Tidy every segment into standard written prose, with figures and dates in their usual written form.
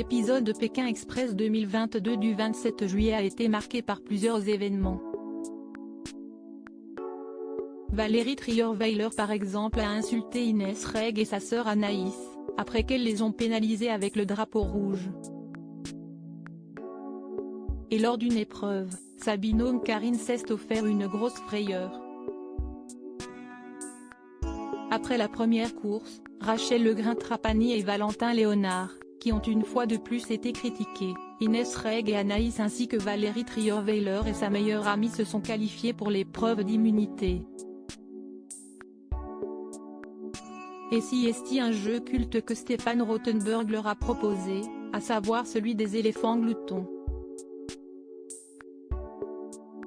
L'épisode de Pékin Express 2022 du 27 juillet a été marqué par plusieurs événements. Valérie Trierweiler par exemple a insulté Inès Reg et sa sœur Anaïs, après qu'elles les ont pénalisées avec le drapeau rouge. Et lors d'une épreuve, sa binôme Karine s'est offert une grosse frayeur. Après la première course, Rachel Legrin-Trapani et Valentin Léonard, qui ont une fois de plus été critiqués, Inès Reg et Anaïs ainsi que Valérie Trierweiler et sa meilleure amie se sont qualifiés pour l'épreuve d'immunité. Et si est-il un jeu culte que Stéphane Rothenberg leur a proposé, à savoir celui des éléphants gloutons.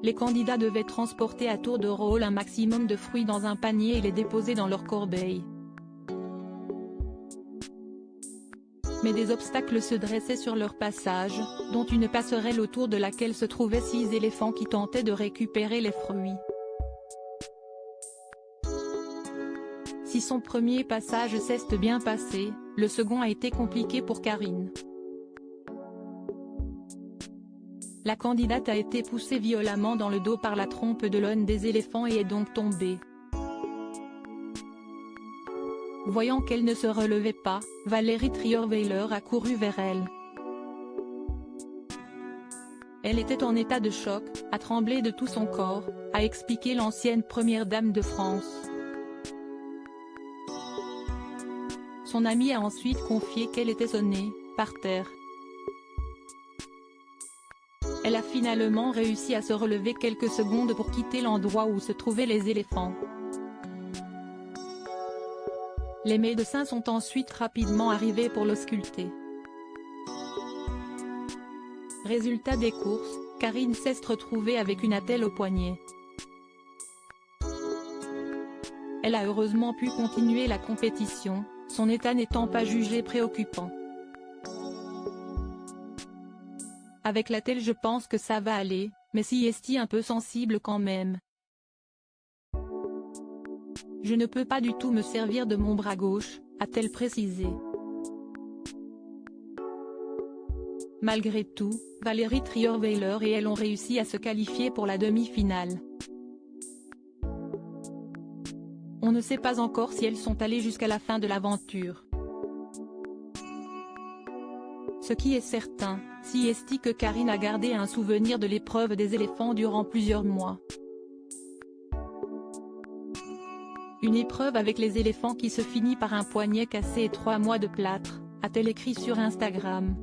Les candidats devaient transporter à tour de rôle un maximum de fruits dans un panier et les déposer dans leur corbeille. Mais des obstacles se dressaient sur leur passage, dont une passerelle autour de laquelle se trouvaient 6 éléphants qui tentaient de récupérer les fruits. Si son premier passage s'est bien passé, le second a été compliqué pour Karine. La candidate a été poussée violemment dans le dos par la trompe de l'un des éléphants et est donc tombée. Voyant qu'elle ne se relevait pas, Valérie Trierweiler a couru vers elle. Elle était en état de choc, a tremblé de tout son corps, a expliqué l'ancienne première dame de France. Son amie a ensuite confié qu'elle était sonnée, par terre. Elle a finalement réussi à se relever quelques secondes pour quitter l'endroit où se trouvaient les éléphants. Les médecins sont ensuite rapidement arrivés pour l'ausculter. Résultat des courses, Karine s'est retrouvée avec une attelle au poignet. Elle a heureusement pu continuer la compétition, son état n'étant pas jugé préoccupant. Avec l'attelle je pense que ça va aller, mais si est un peu sensible quand même. Je ne peux pas du tout me servir de mon bras gauche, a-t-elle précisé. Malgré tout, Valérie Trierweiler et elle ont réussi à se qualifier pour la demi-finale. On ne sait pas encore si elles sont allées jusqu'à la fin de l'aventure. Ce qui est certain, si est que Karine a gardé un souvenir de l'épreuve des éléphants durant plusieurs mois. Une épreuve avec les éléphants qui se finit par un poignet cassé et 3 mois de plâtre, a-t-elle écrit sur Instagram.